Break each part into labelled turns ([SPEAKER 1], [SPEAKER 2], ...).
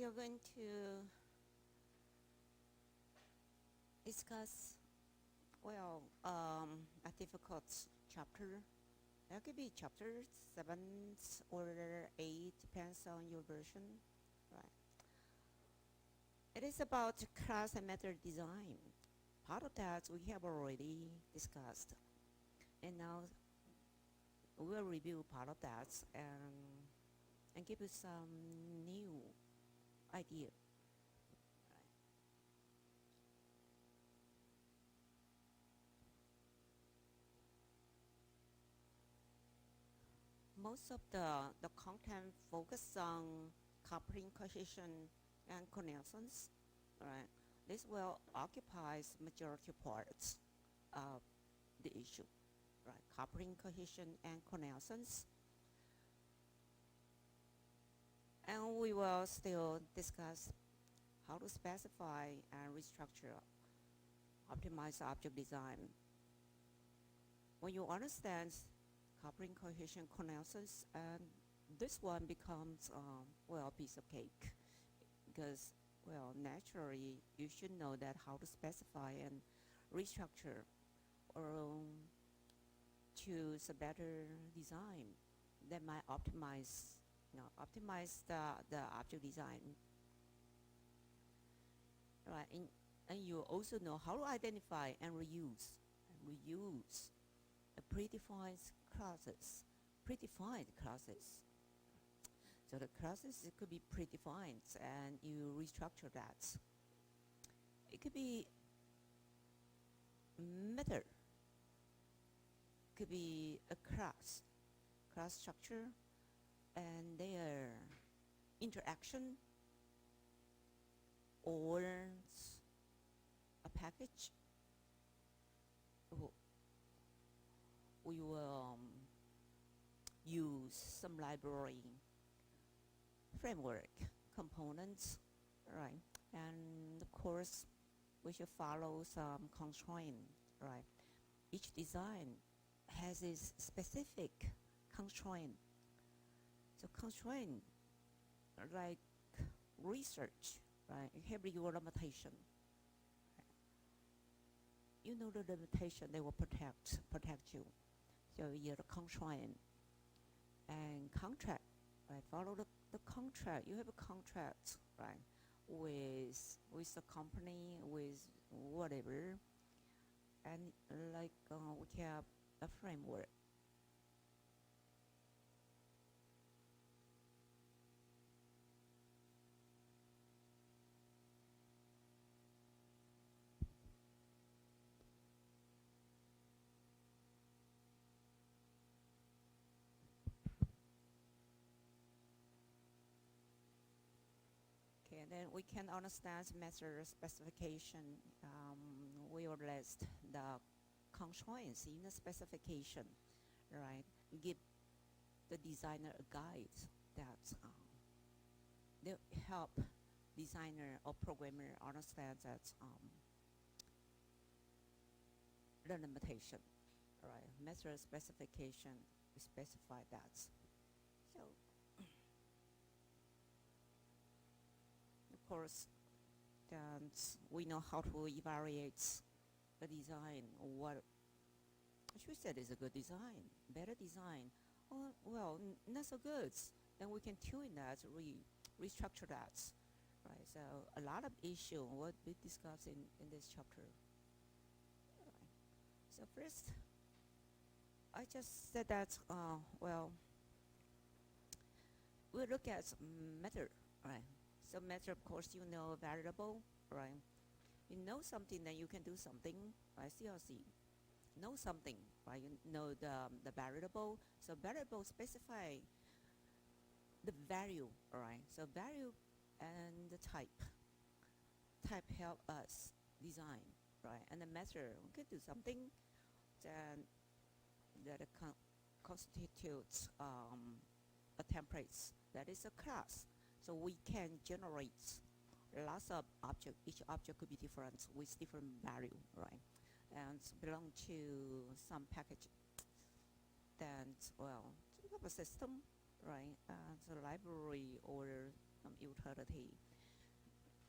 [SPEAKER 1] we are going to discuss, a difficult chapter. That could be chapter 7 or 8, depends on your version, right? It is about class and method design. Part of that we have already discussed, and now we'll review part of that and give you some new idea. Most of the content focus on coupling, cohesion, and connaissance, right? This will occupies majority parts of the issue, right? Coupling, cohesion, and connaissance. And we will still discuss how to specify and restructure optimize object design. When you understand coupling, cohesion, connaissance, and this one becomes, a piece of cake. Because, naturally, you should know that how to specify and restructure or choose a better design that might optimize the object design. Right, and you also know how to identify and reuse the predefined classes. So the classes, it could be predefined and you restructure that. It could be method, could be a class structure and their interaction, or a package. We will use some library framework components, right? And of course, we should follow some constraint, right? Each design has its specific constraint. So constraint, like research, right? You have your limitation. You know the limitation, they will protect you. So you're the constraint. And contract, right? Follow the contract. You have a contract, right? With the company, with whatever. And like we have a framework. Okay, and then we can understand method specification. We will list the constraints in the specification, right? Give the designer a guide that they help designer or programmer understand that the limitation, right? Method specification, we specify that. So, of course, then we know how to evaluate the design. What should said is a good design, better design. Oh, well, not so good. Then we can tune that, restructure that, right? So a lot of issue what we discuss in this chapter. Right. So first, I just said that, we look at method, right? So method, of course, you know variable, right? You know something, then you can do something, right? CLC. Know something, right? You know the variable. So variable specify the value, right? So value and the type. Type help us design, right? And the method, we can do something that constitutes a template that is a class. So we can generate lots of objects. Each object could be different with different value, right? And belong to some package. Then, to have a system, right? The library or utility.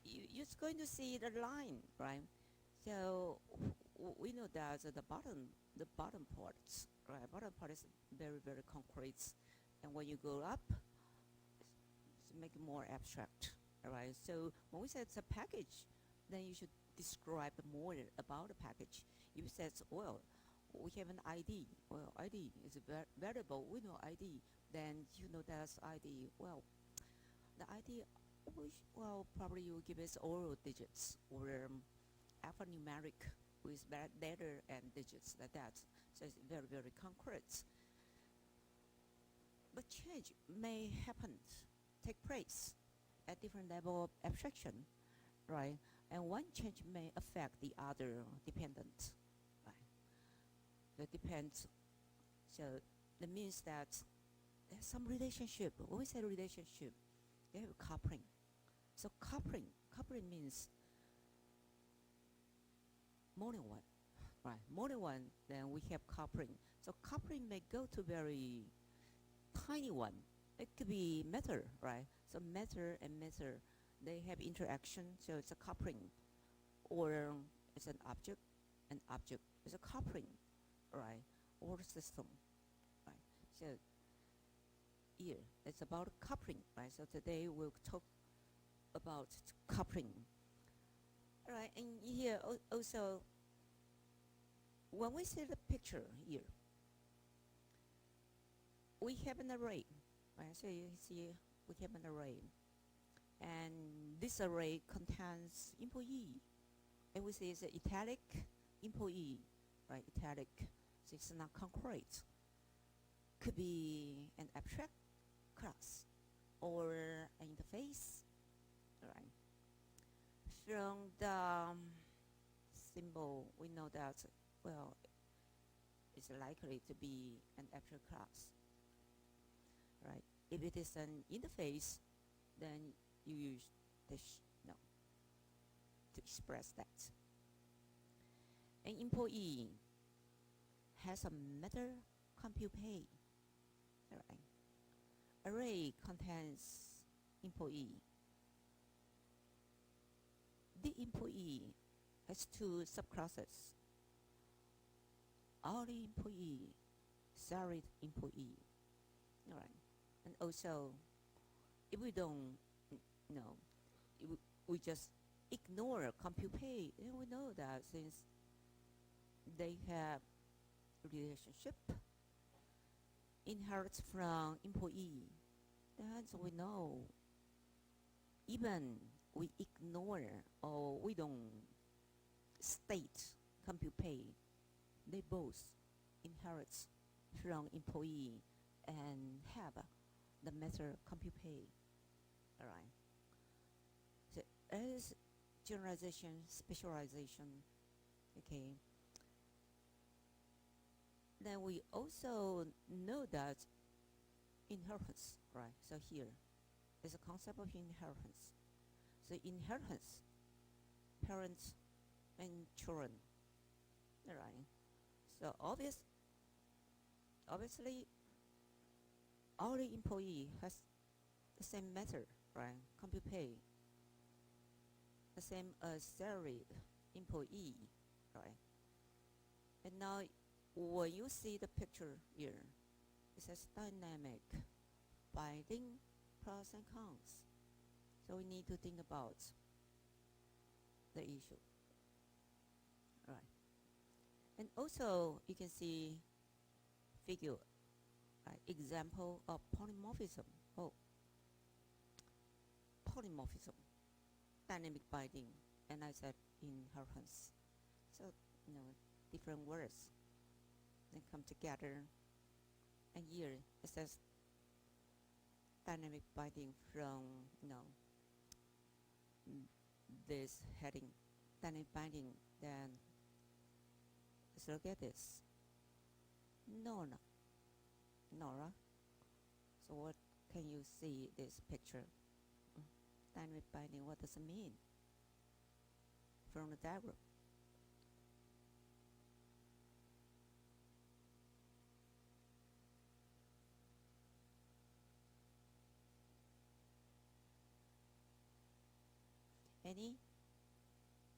[SPEAKER 1] you're going to see the line, right? So we know that the bottom parts, right? Bottom part is very, very concrete, and when you go up, it's make it more abstract, all right? So when we say it's a package, then you should describe more about the package. If you said, well, we have an ID. Well, ID is a variable. We know ID. Then you know that's ID. Well, the ID, well, probably you give us all digits or alphanumeric with letter and digits like that. So it's very, very concrete. But change may happen, take place at different level of abstraction, right? And one change may affect the other dependent, right? That depends. So that means that there's some relationship. When we say relationship, they have coupling. So coupling means more than one, right? More than one, then we have coupling. So coupling may go to very tiny one. It could be matter, right? So matter and matter, they have interaction, so it's a coupling. Or it's an object is a coupling, right? Or system, right? So here, it's about coupling, right? So today we'll talk about coupling. All right, and here also, when we see the picture here, we have an array, right? So you see we have an array, and this array contains employee, and we say it's an italic employee, right? Italic, so it's not concrete. Could be an abstract class or an interface, right? From the symbol, we know that, well, it's likely to be an abstract class, right? If it is an interface, then you use this, no, to express that. An employee has a method compute pay, right? Array contains employee. The employee has two subclasses: hourly employee, salaried employee. All right, and also, if we don't know, if we just ignore compute pay, then we know that since they have relationship inherits from employee, then we know even we ignore or we don't state compute pay, they both inherit from employee and have the method compute pay. All right. So as generalization, specialization, okay. Then we also know that inheritance, right? So here is a concept of inheritance. So inheritance, parents and children, all right? So obviously, all the employee has the same method, right? Compute pay, the same as salaried employee, right? And now, when you see the picture here, it says dynamic binding pros and cons. So we need to think about the issue, right? And also, you can see figure, right? Example of polymorphism. Oh, polymorphism, dynamic binding, and I said inheritance. So, different words then come together, and here it says dynamic binding from, this heading, dynamic binding, then let's look at this. Nora. So what can you see this picture? Dynamic binding, what does it mean? From the diagram. Any?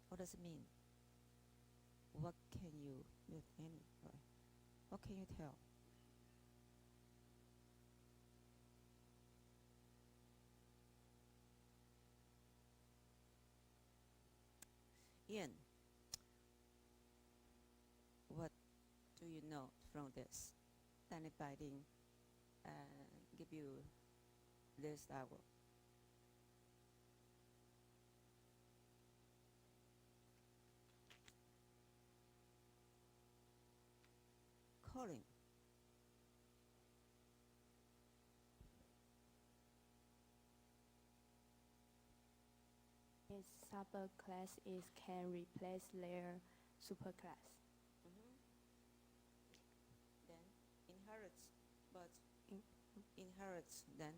[SPEAKER 1] What does it mean? What can you with any? Right? What can you tell? Ian, what do you know from this? Anybody give you this hour? Calling.
[SPEAKER 2] Its subclass is can replace their superclass.
[SPEAKER 1] Then inherits, but
[SPEAKER 2] In-
[SPEAKER 1] inherits then.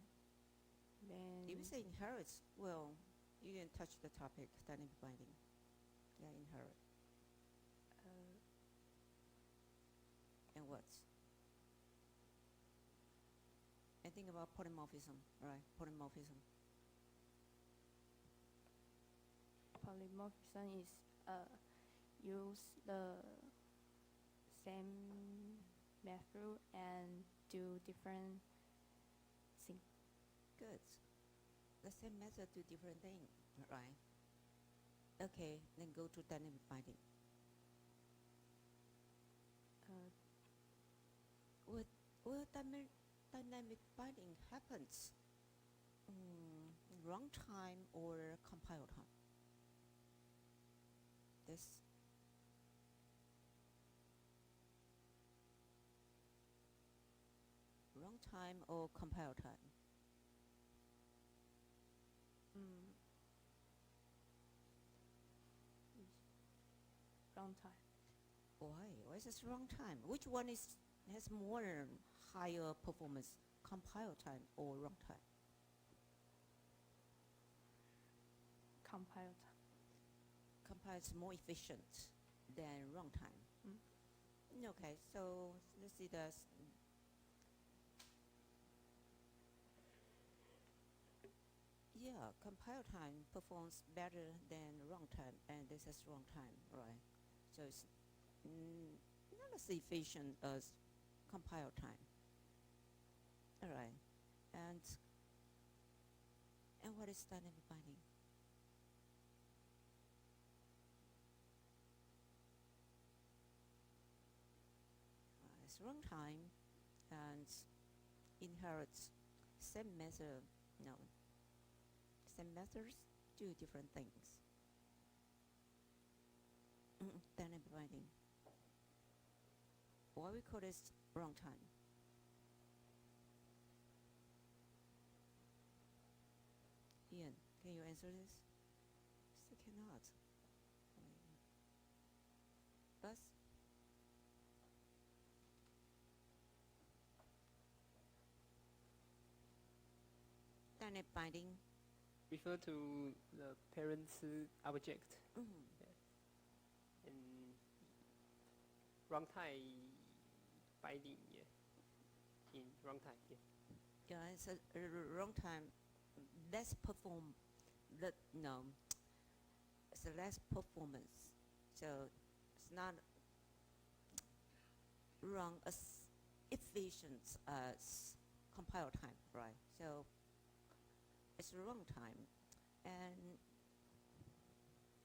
[SPEAKER 2] Then
[SPEAKER 1] If you say inherits, well, you didn't touch the topic, dynamic binding. Yeah, inherit.
[SPEAKER 2] uh,
[SPEAKER 1] And what? And think about polymorphism, right? Polymorphism.
[SPEAKER 2] polymorphism is use the same method and do different things.
[SPEAKER 1] Good. The same method do different thing, right? Okay, then go to dynamic binding.
[SPEAKER 2] Uh,
[SPEAKER 1] Well, dynamic binding happens runtime or compile time. This runtime or compile time.
[SPEAKER 2] mm, runtime.
[SPEAKER 1] Why? Why is this runtime? Which one has more higher performance, compile time or runtime?
[SPEAKER 2] Compile time.
[SPEAKER 1] Compile is more efficient than runtime. Okay, so let's see this. Yeah, compile time performs better than runtime, and this is runtime, right? So it's not as efficient as compile time. All right, and what is dynamic binding? It's runtime and inherits same method. No, same methods do different things. Dynamic binding. Why we call this runtime? Ian, can you answer this? Still cannot. Buzz? Dynamic binding.
[SPEAKER 3] Refer to the parent's object in runtime binding, in runtime,
[SPEAKER 1] Yeah, it's a runtime less perform. No, it's a less performance. So it's not run as efficient as compile time, right? So it's runtime, and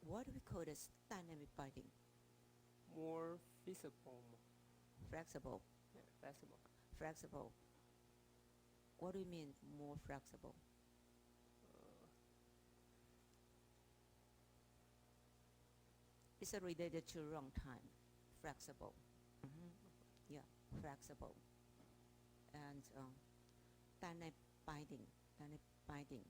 [SPEAKER 1] what do we call this dynamic binding?
[SPEAKER 3] more feasible,
[SPEAKER 1] Flexible.
[SPEAKER 3] flexible.
[SPEAKER 1] Flexible. What do you mean more flexible? It's related to runtime. Flexible. Yeah, flexible. And dynamic binding. Dynamic binding.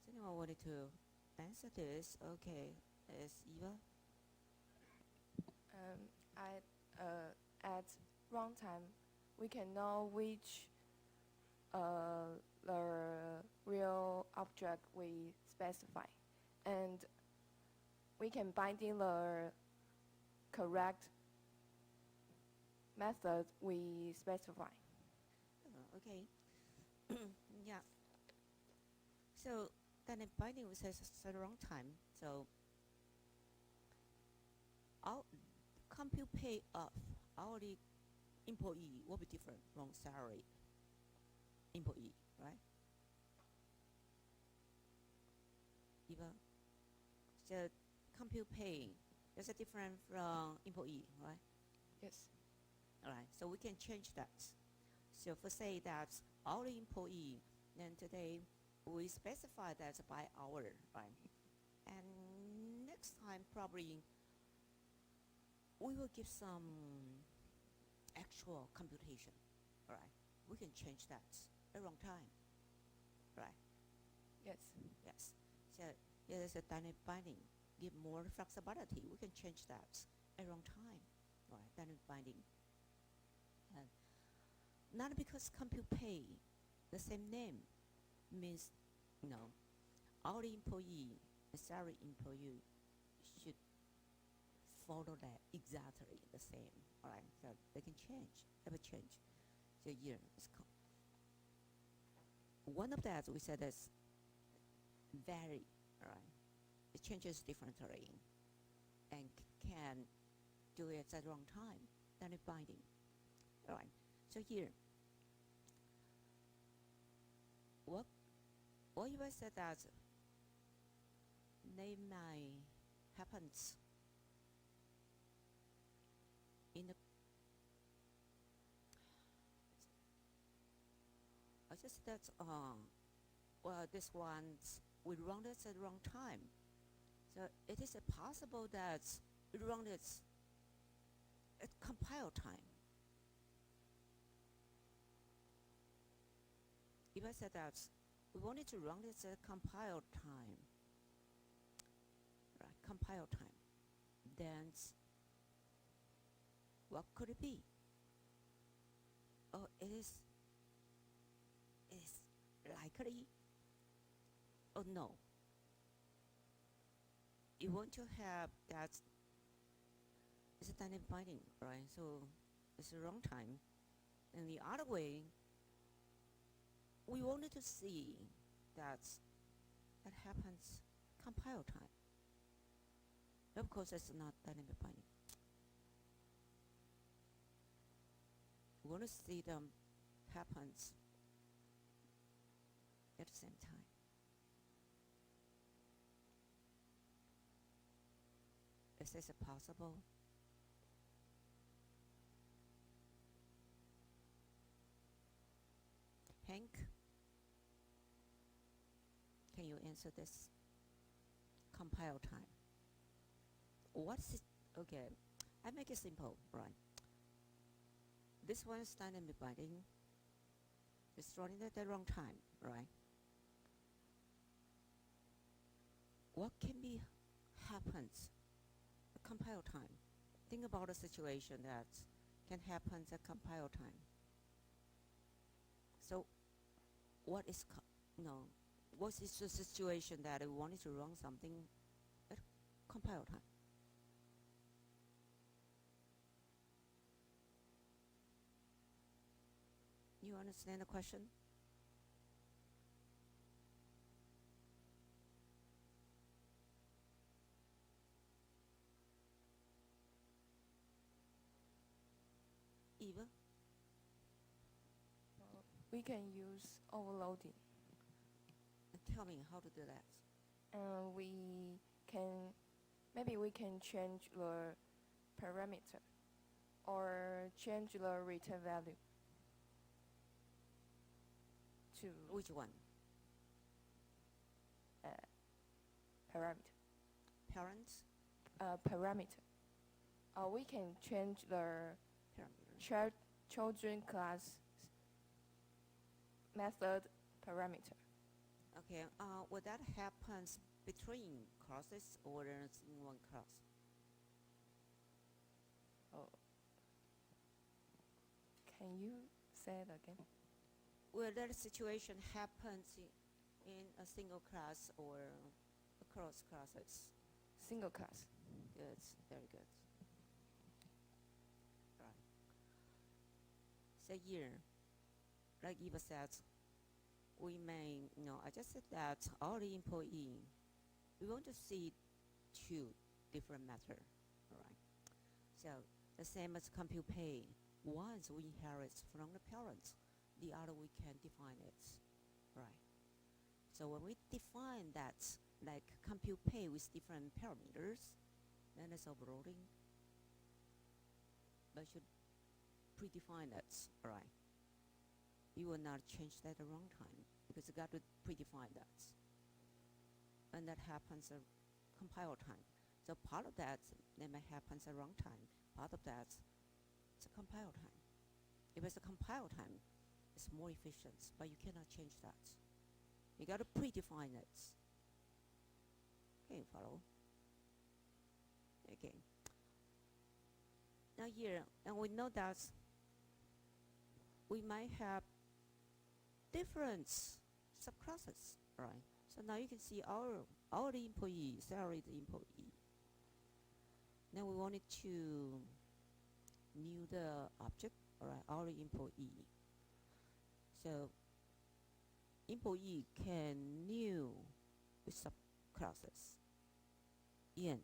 [SPEAKER 1] Does anyone wanted to answer this? Okay, it's Eva.
[SPEAKER 4] At runtime, we can know which the real object we specify, and we can bind in the correct method we specify.
[SPEAKER 1] Okay. Yeah. So then in binding we said the wrong time. So our compute pay of hourly employee will be different from salary employee, right? Eva? So compute pay is different from employee, right?
[SPEAKER 4] Yes.
[SPEAKER 1] All right, so we can change that. So for say that hourly employee, then today we specify that by hour, right? And next time probably we will give some actual computation, all right? We can change that around time, right?
[SPEAKER 4] Yes.
[SPEAKER 1] Yes. So there's a dynamic binding, give more flexibility. We can change that around time, all right? Dynamic binding. And not because compute pay, the same name means, hourly employee and salary employee should follow that exactly the same, all right? So they can change, ever change. So year is one of that we said is vary, all right? It changes differently and can do it at the wrong time, dynamic binding, all right? So here, what you said that they might happens in the I just that well this one's we run this at the wrong time. So it is possible that we run this at compile time. If I said that we wanted to run this at compile time, right? Compile time, then what could it be? Oh, it is likely. Oh no. You want to have that. It's a dynamic binding, right? So it's the wrong time. And the other way, we wanted to see that happens compile time. Of course, it's not dynamic binding. We want to see them happens at the same time. Is this possible? Hank, can you answer this? Compile time. What's it? Okay, I make it simple, right? This one is dynamic binding. It's running at the wrong time, right? What can be happens at compile time? Think about a situation that can happen at compile time. So, what is what is the situation that we wanted to run something at compile time? You understand the question? Eva?
[SPEAKER 4] We can use overloading.
[SPEAKER 1] Tell me how to do that.
[SPEAKER 4] Maybe we can change the parameter or change the return value to
[SPEAKER 1] Which one?
[SPEAKER 4] parameter.
[SPEAKER 1] Parents?
[SPEAKER 4] Parameter. We can change the
[SPEAKER 1] Parameter.
[SPEAKER 4] children class method parameter.
[SPEAKER 1] Okay, would that happens between classes or in one class?
[SPEAKER 4] Can you say it again?
[SPEAKER 1] Will that situation happens in a single class or across classes?
[SPEAKER 4] Single class.
[SPEAKER 1] Good, very good. Right. So here, like Eva said, we may, I just said that all the employee, we want to see two different matter, all right? So the same as compute pay, once we inherit from the parents, the other we can define it, right? So when we define that, like compute pay with different parameters, then it's overloading. But should predefine that, all right? You will not change that at runtime because you got to predefine that. And that happens at compile time. So part of that, that may happen at runtime. Part of that, it's a compile time. If it's a compile time, it's more efficient, but you cannot change that. You got to predefine it. Okay, follow? Okay. Now here, and we know that we might have different subclasses, right? So now you can see our employee, salaried employee. Now we wanted to new the object, all right, our employee. So employee can new with subclasses. Ian,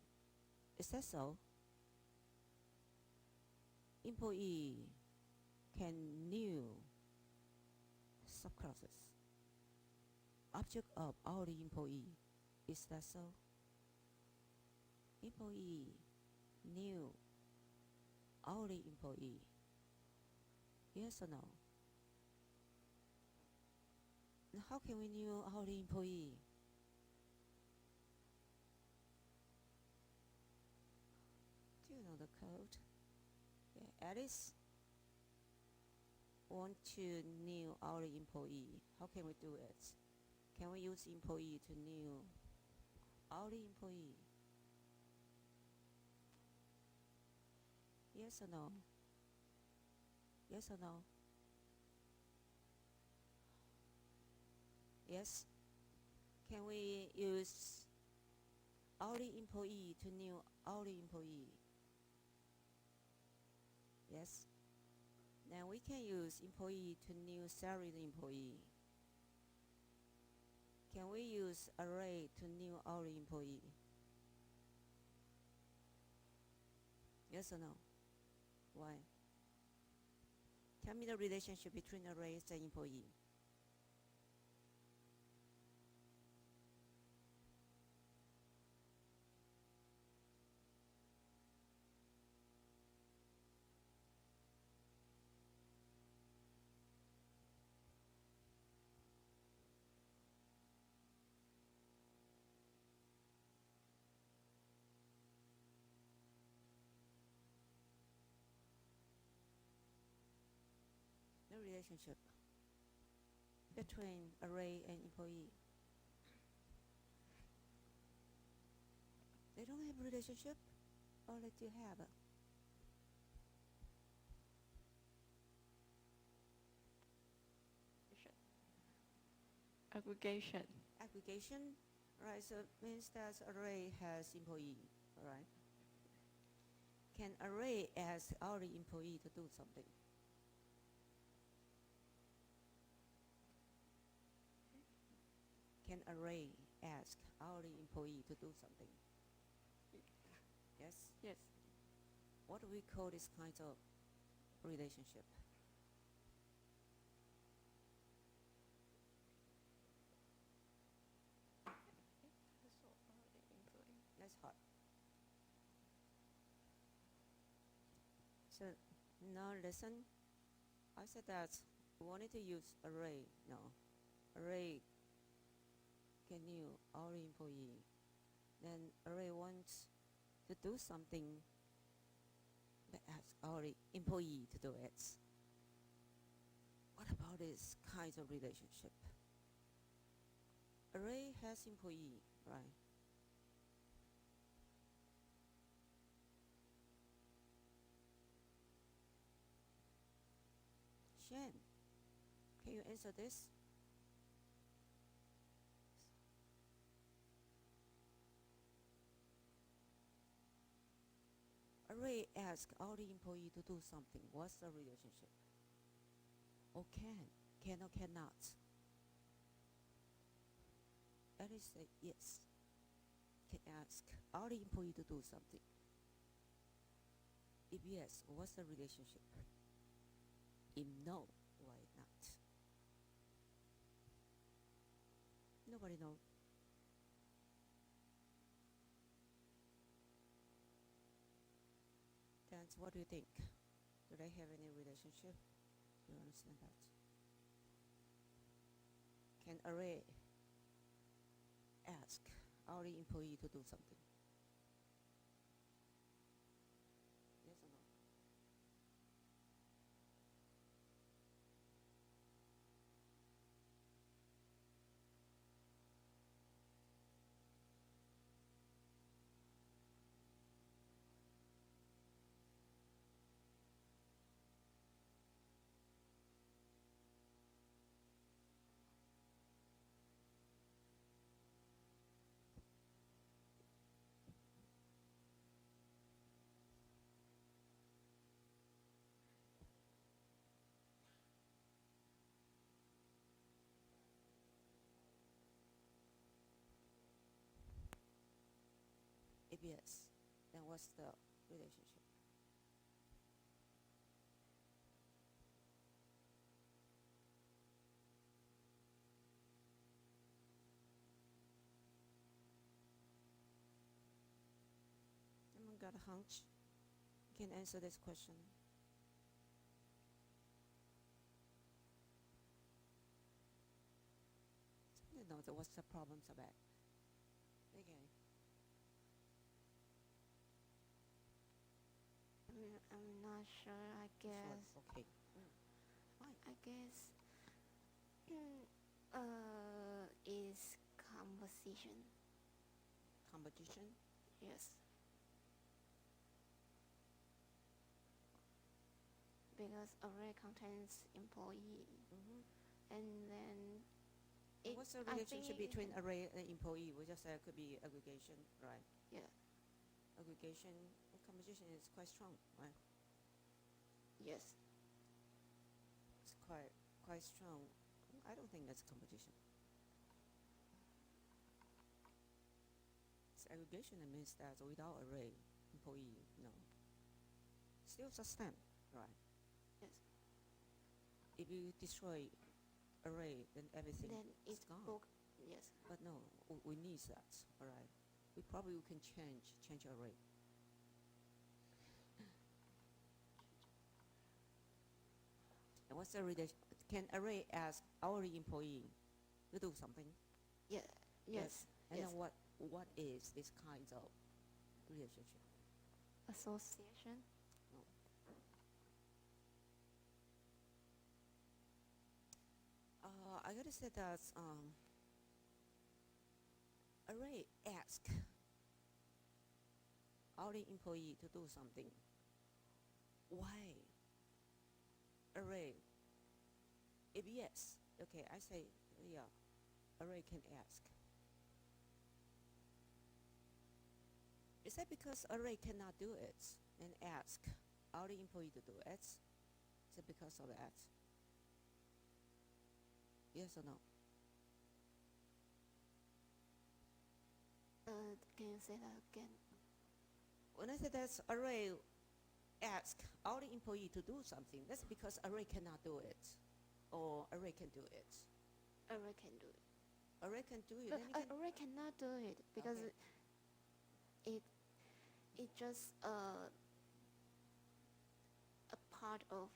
[SPEAKER 1] is that so? Employee can new subclasses. Object of our employee, is that so? Employee new our employee. Yes or no? And how can we new our employee? Do you know the code? Yeah, Alice want to new our employee. How can we do it? Can we use employee to new our employee? Yes or no? Yes or no? Yes? Can we use our employee to new our employee? Yes? Then we can use employee to new salaried employee. Can we use array to new our employee? Yes or no? Why? Tell me the relationship between arrays and employee. The relationship between array and employee. They don't have a relationship, or they do have a
[SPEAKER 4] Aggregation.
[SPEAKER 1] aggregation, right? So it means that array has employee, all right? Can array ask our employee to do something? Can array ask our employee to do something? Yes?
[SPEAKER 4] Yes.
[SPEAKER 1] What do we call this kind of relationship? That's hard. So now listen. I said that we wanted to use array. No. Array can new our employee. Then array wants to do something but ask our employee to do it. What about this kind of relationship? Array has employee, right? Shen, can you answer this? Array asks our employee to do something. What's the relationship? or can or cannot. At least say yes. Can ask our employee to do something. If yes, what's the relationship? If no, why not? Nobody knows. That's what do you think? Do they have any relationship? Do you understand that? Can Array ask our employee to do something? Yes or no? If yes, then what's the relationship? Anyone got a hunch? Can answer this question? You know, what's the problems about? Okay.
[SPEAKER 5] I'm not sure. I guess.
[SPEAKER 1] Sure. Okay. Fine.
[SPEAKER 5] I guess. Is composition.
[SPEAKER 1] Competition.
[SPEAKER 5] Yes. Because array contains employee, and then it.
[SPEAKER 1] What's the
[SPEAKER 5] I
[SPEAKER 1] relationship
[SPEAKER 5] think
[SPEAKER 1] between array and employee? We just said it could be aggregation, right?
[SPEAKER 5] Yeah.
[SPEAKER 1] Aggregation and competition is quite strong, right?
[SPEAKER 5] Yes.
[SPEAKER 1] It's quite strong. I don't think that's competition. It's aggregation. That means that without array, employee, still sustain, right?
[SPEAKER 5] Yes.
[SPEAKER 1] If you destroy array, then everything
[SPEAKER 5] Then
[SPEAKER 1] is
[SPEAKER 5] it's
[SPEAKER 1] gone.
[SPEAKER 5] book. Yes.
[SPEAKER 1] But no, we need that, all right? We probably can change array. And what's the relation? Can array ask our employee to do something?
[SPEAKER 5] Yeah. Yes.
[SPEAKER 1] And
[SPEAKER 5] yes.
[SPEAKER 1] then what is this kind of relationship?
[SPEAKER 5] Association.
[SPEAKER 1] I gotta say that array ask our employee to do something. Why? Array. If yes, okay, I say yeah. Array can ask. Is that because array cannot do it and ask our employee to do it? Is it because of that? Yes or no?
[SPEAKER 5] Can you say that again?
[SPEAKER 1] When I say that array ask our employee to do something, that's because array cannot do it, or array can do it.
[SPEAKER 5] Array can do it.
[SPEAKER 1] Array can do it.
[SPEAKER 5] But
[SPEAKER 1] Then you can
[SPEAKER 5] array cannot do it because
[SPEAKER 1] Okay.
[SPEAKER 5] it just a part of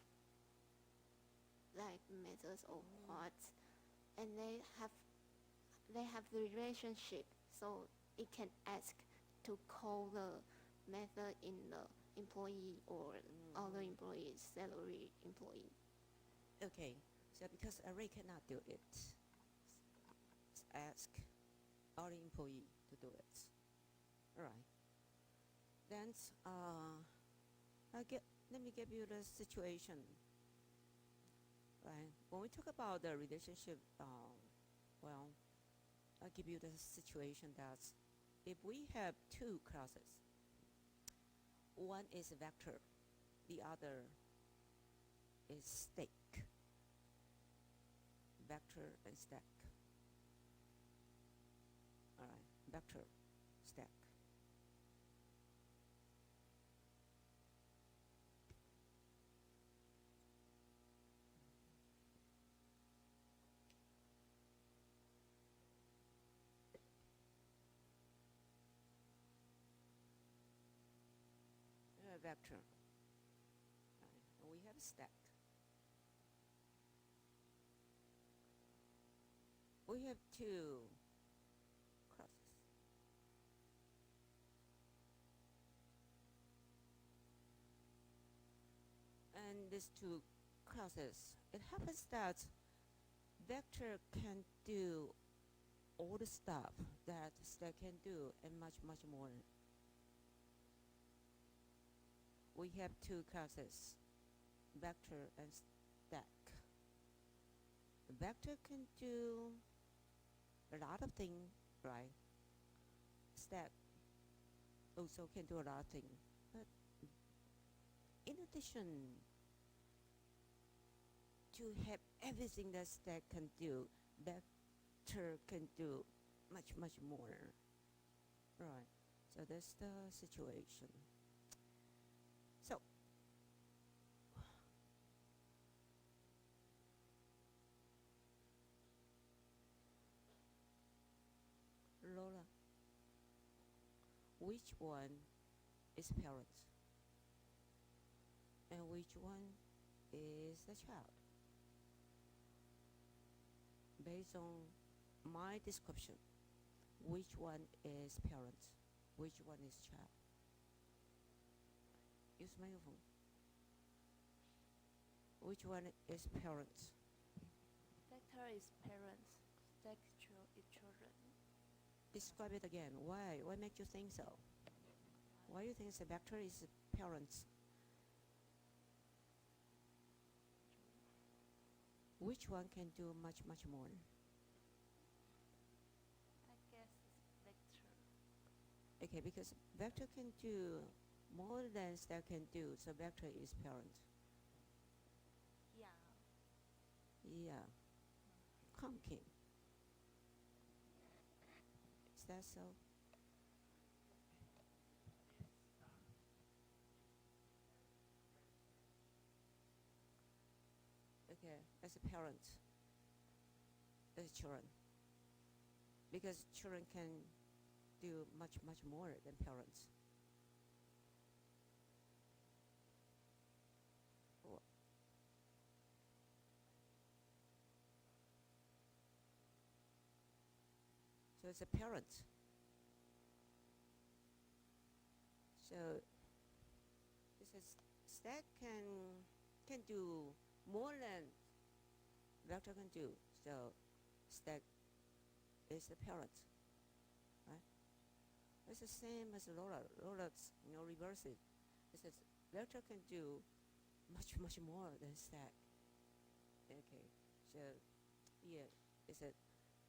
[SPEAKER 5] like methods or what, and they have the relationship, so it can ask to call the method in the employee or other employees, salary employee.
[SPEAKER 1] Okay. So because array cannot do it, ask our employee to do it. All right. Then let me give you the situation. Right. When we talk about the relationship, well, I'll give you the situation that if we have two classes, one is vector, the other is stake. vector and stack. All right, vector, stack. Vector. Right. And we have stack. We have two crosses. And these two crosses, it happens that vector can do all the stuff that stack can do and much, much more. We have two classes, vector and stack. Vector can do a lot of things, right? Stack also can do a lot of things. But in addition to have everything that stack can do, vector can do much, much more. Right. So that's the situation. So Lola, which one is parent and which one is the child? Based on my description, which one is parent, which one is child? Use microphone. Which one is parent?
[SPEAKER 2] Vector is parents, stack is children.
[SPEAKER 1] Describe it again. Why? What makes you think so? Why do you think the vector is parents? Which one can do much, much more?
[SPEAKER 2] I guess it's vector.
[SPEAKER 1] Okay, because vector can do more than stack can do, so vector is parent.
[SPEAKER 2] Yeah.
[SPEAKER 1] Yeah. Come, Kim. Is that so? Okay, as a parent, as children, because children can do much, much more than parents. So it's a parent. So this is stack can do more than vector can do. So stack is the parent, right? It's the same as Lola. Lola's reverse it. It says vector can do much, much more than stack. Okay, so yeah, it's a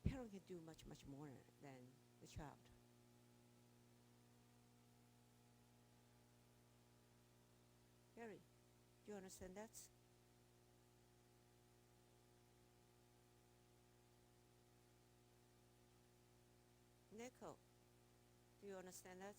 [SPEAKER 1] parent can do much, much more than the child. Gary, do you understand that? Nico, do you understand that?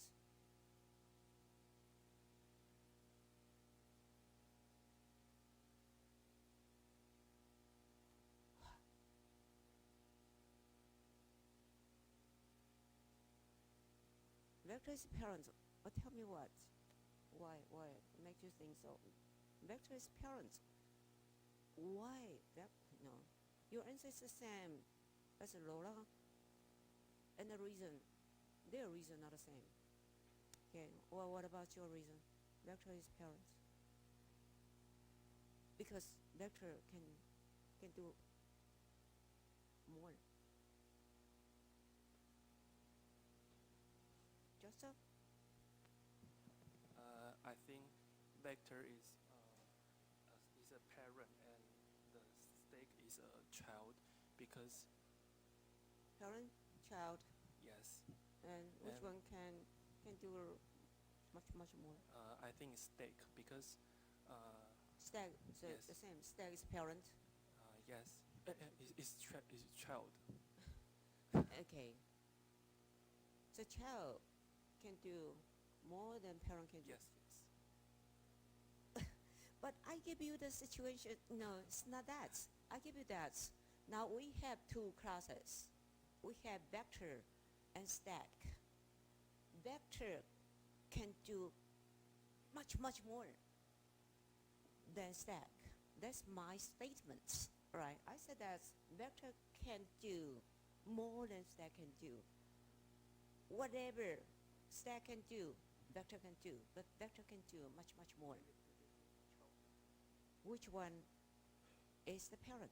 [SPEAKER 1] Vector is parent. But tell me what? Why makes you think so? Vector is parent. Why? No. Your answer is the same as Lola. And the reason, their reason not the same. Okay, well, what about your reason? Vector is parent. Because vector can do more. Joseph?
[SPEAKER 6] I think vector is a parent and the stack is a child because
[SPEAKER 1] Parent, child,
[SPEAKER 6] yes,
[SPEAKER 1] and which
[SPEAKER 6] And-
[SPEAKER 1] one can do much, much more?
[SPEAKER 6] I think stack because
[SPEAKER 1] Stack, so
[SPEAKER 6] Yes.
[SPEAKER 1] the same. Stack is parent.
[SPEAKER 6] yes, Is child.
[SPEAKER 1] Okay. So child can do more than parent can do.
[SPEAKER 6] Yes.
[SPEAKER 1] But I give you the situation. No, it's not that. I give you that. Now we have two classes. We have vector and stack. Vector can do much more than stack. That's my statement, right? I said that vector can do more than stack can do. Whatever stack can do, vector can do, but vector can do much more. Which one is the parent?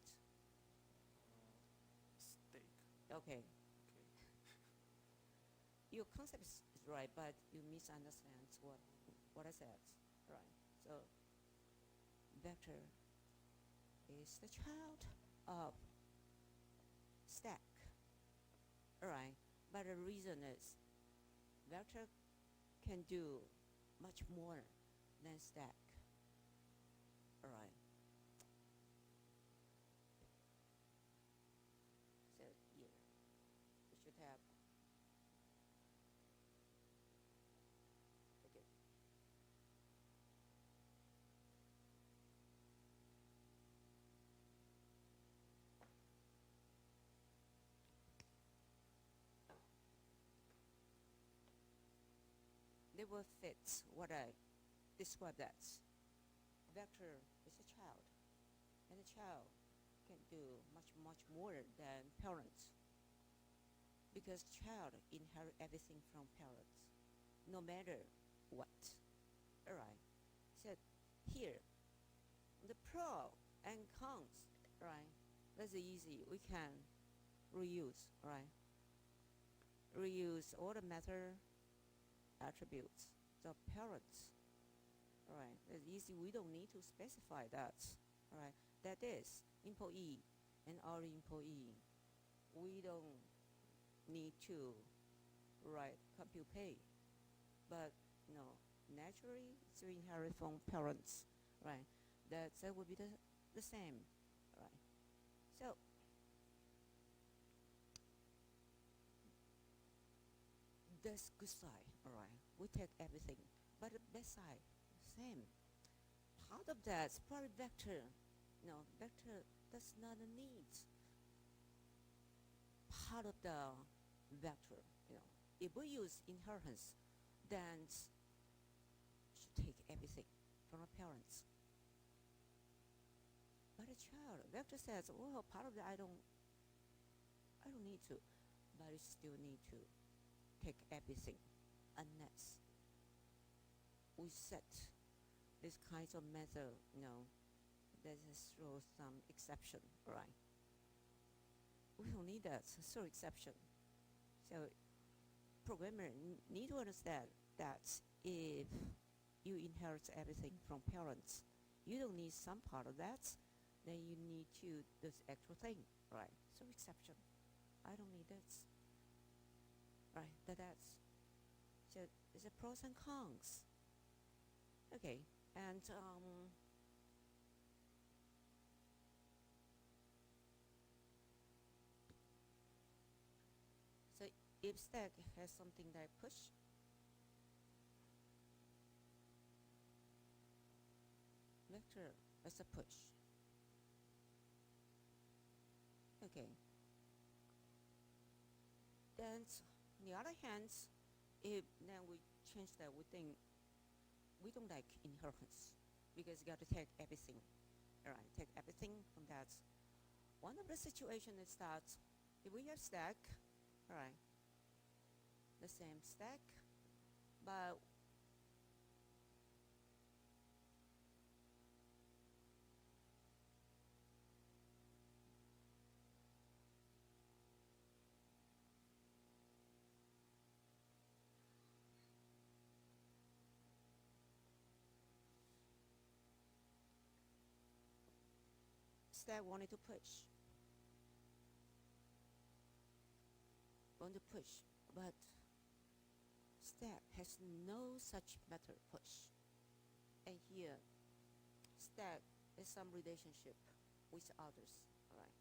[SPEAKER 6] Steak.
[SPEAKER 1] Okay.
[SPEAKER 6] Okay.
[SPEAKER 1] Your concept is right, but you misunderstand what I said, right? So vector is the child of stack, right? But the reason is vector can do much more than stack, right? So here we should have. Okay. They will fit what I described as. Vector is a child, and a child can do much more than parents, because child inherit everything from parents, no matter what. All right. So here, the pro and cons, right? That's easy. We can reuse, right? Reuse all the matter attributes. The parents, all right? That's easy. We don't need to specify that, all right? That is employee and our employee. We don't need to write compute pay, but naturally it's inherit from parents, right? That would be the same, right? So that's good side, all right? We take everything, but the bad side, same. Part of that's probably vector. No, vector does not need part of the vector. If we use inheritance, then should take everything from the parents. But a child, vector says, well, part of that I don't need to, but it still need to take everything unless we set this kinds of method, that is throw some exception, right? We don't need that, so exception. So programmer need to understand that if you inherit everything from parents, you don't need some part of that, then you need to this actual thing, right? So exception. I don't need that. Right, that's so it's a pros and cons. Okay, and so if stack has something that I push, vector is a push. Okay. Then on the other hand, if then we change that, we think we don't like inheritance because you got to take everything. All right, take everything from that. One of the situation is that if we have stack, all right, the same stack, but stack wanted to push. But stack has no such method push. And here, stack is some relationship with others, all right?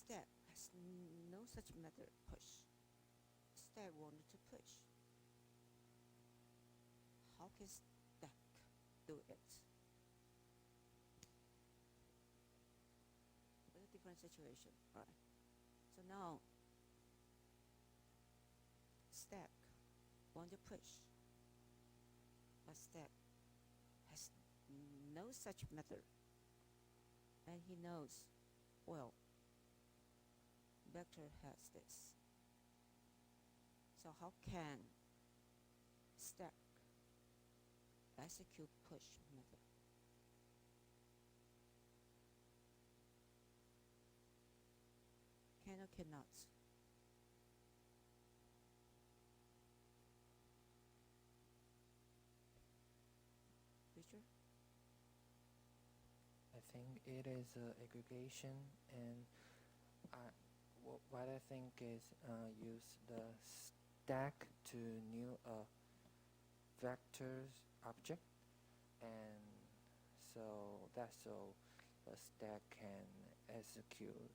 [SPEAKER 1] stack has no such method push. Stack wanted to push. How can stack do it? Very different situation, right? So now stack want to push, but stack has no such method, and he knows, well, vector has this. So how can stack execute push method? Can or cannot? Richard?
[SPEAKER 7] I think it is aggregation, and what I think is use the stack to new vectors object, and so the stack can execute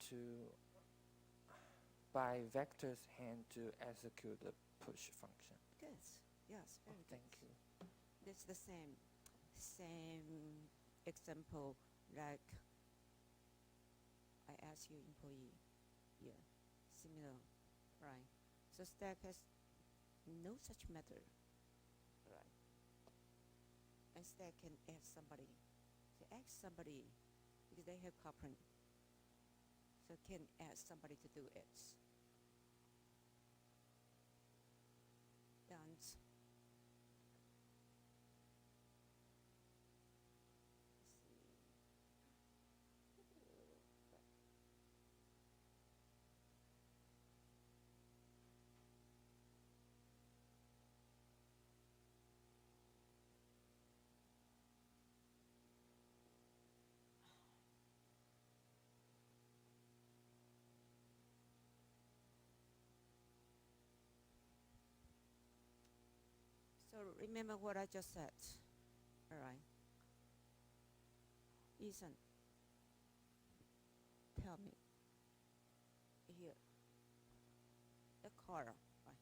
[SPEAKER 7] to by vectors hand to execute the push function.
[SPEAKER 1] Good. Yes, very good.
[SPEAKER 7] Thank you.
[SPEAKER 1] It's the same example like I asked you employee. Yeah, similar, right? So stack has no such method, right? And stack can add somebody. So add somebody because they have coupling. So can add somebody to do it. And so remember what I just said, all right? Ethan, tell me here, the car, right?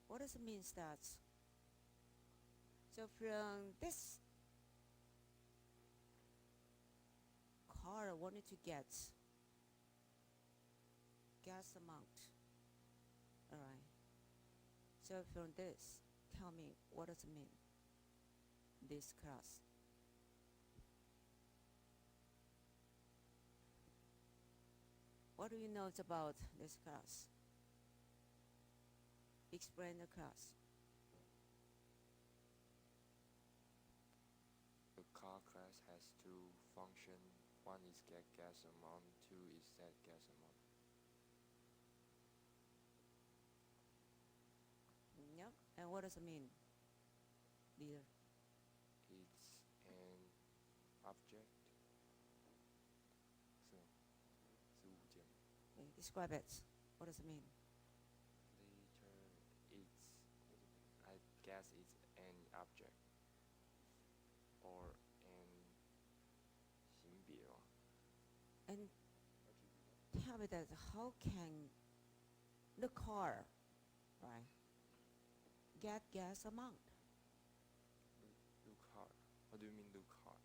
[SPEAKER 1] What does it mean that? So from this car wanted to get gas amount, all right? So from this, tell me what does it mean? This class. What do you know about this class? Explain the class.
[SPEAKER 8] The car class has two functions. One is get gas amount, two is set gas amount.
[SPEAKER 1] Yep. And what does it mean? Leader.
[SPEAKER 8] It's an object. So, 是物件。
[SPEAKER 1] Okay, describe it. What does it mean?
[SPEAKER 8] Later, I guess it's an object or an 型别哦。
[SPEAKER 1] And tell me that how can the car, right, get gas amount?
[SPEAKER 8] Look hard. What do you mean look hard?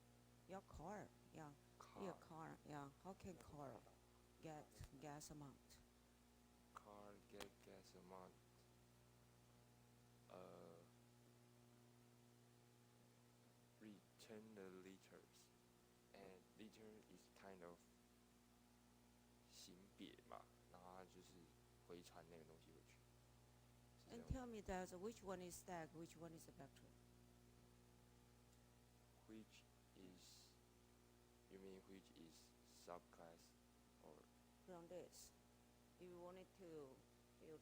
[SPEAKER 1] Your car, yeah.
[SPEAKER 8] Car.
[SPEAKER 1] Your car, yeah. How can car get gas amount?
[SPEAKER 8] Car get gas amount. Return the liters, and liter is kind of 型别嘛，然后它就是回传那个东西回去。是这
[SPEAKER 1] And
[SPEAKER 8] 样
[SPEAKER 1] tell me that which one is stack, which one is a vector?
[SPEAKER 8] Which is, you mean which is subclass or
[SPEAKER 1] From this, if you wanted to fill in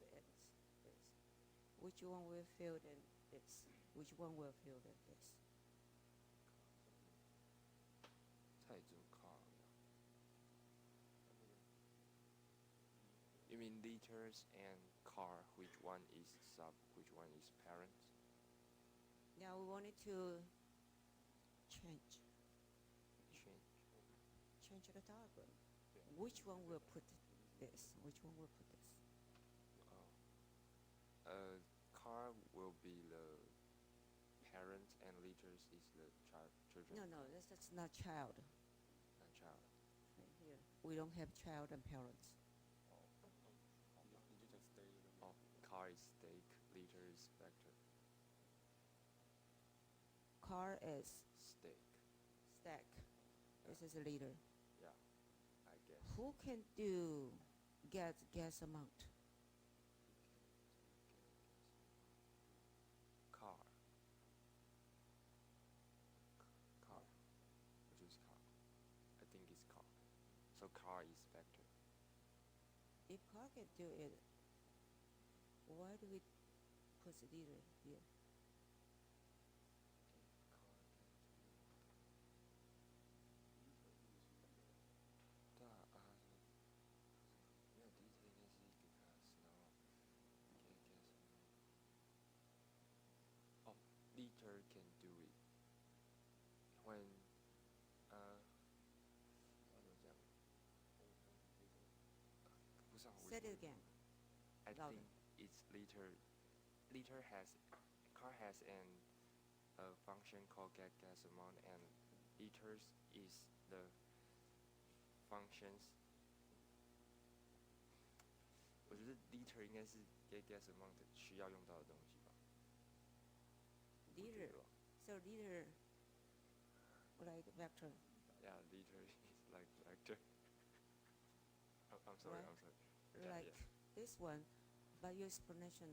[SPEAKER 1] this, which one will fill in this? Which one will fill in this?
[SPEAKER 8] 菜组 car? You mean liters and car? Which one is sub? Which one is parent?
[SPEAKER 1] Now we wanted to change change the diagram.
[SPEAKER 8] Yeah.
[SPEAKER 1] Which one will put this? Which one will put this?
[SPEAKER 8] Car will be the parent and liters is the children.
[SPEAKER 1] No, that's not child.
[SPEAKER 8] Not child.
[SPEAKER 1] Right here. We don't have child and parents.
[SPEAKER 8] Oh, car is steak, liter is vector.
[SPEAKER 1] Car is
[SPEAKER 8] Steak.
[SPEAKER 1] stack. This is a leader.
[SPEAKER 8] Yeah, I guess.
[SPEAKER 1] Who can do get gas amount?
[SPEAKER 8] Car. Car. Which is car? I think it's car. So car is vector.
[SPEAKER 1] If car can do it, why do we put the leader here?
[SPEAKER 8] 对啊，没有第一题应该是一个 class，然后 哦，liter can do it when 要怎么讲？不是啊，我
[SPEAKER 1] Say it again.
[SPEAKER 8] I
[SPEAKER 1] louder.
[SPEAKER 8] think it's liter. Liter has car has an function called get gas amount, and liters is the functions. 我觉得 liter 应该是 get gas amount 需要用到的东西吧。
[SPEAKER 1] Leader. So leader, like vector.
[SPEAKER 8] Yeah, liter is like vector. I'm sorry.
[SPEAKER 1] Right.
[SPEAKER 8] I'm sorry. Yeah,
[SPEAKER 1] Like
[SPEAKER 8] yeah.
[SPEAKER 1] this one, but your explanation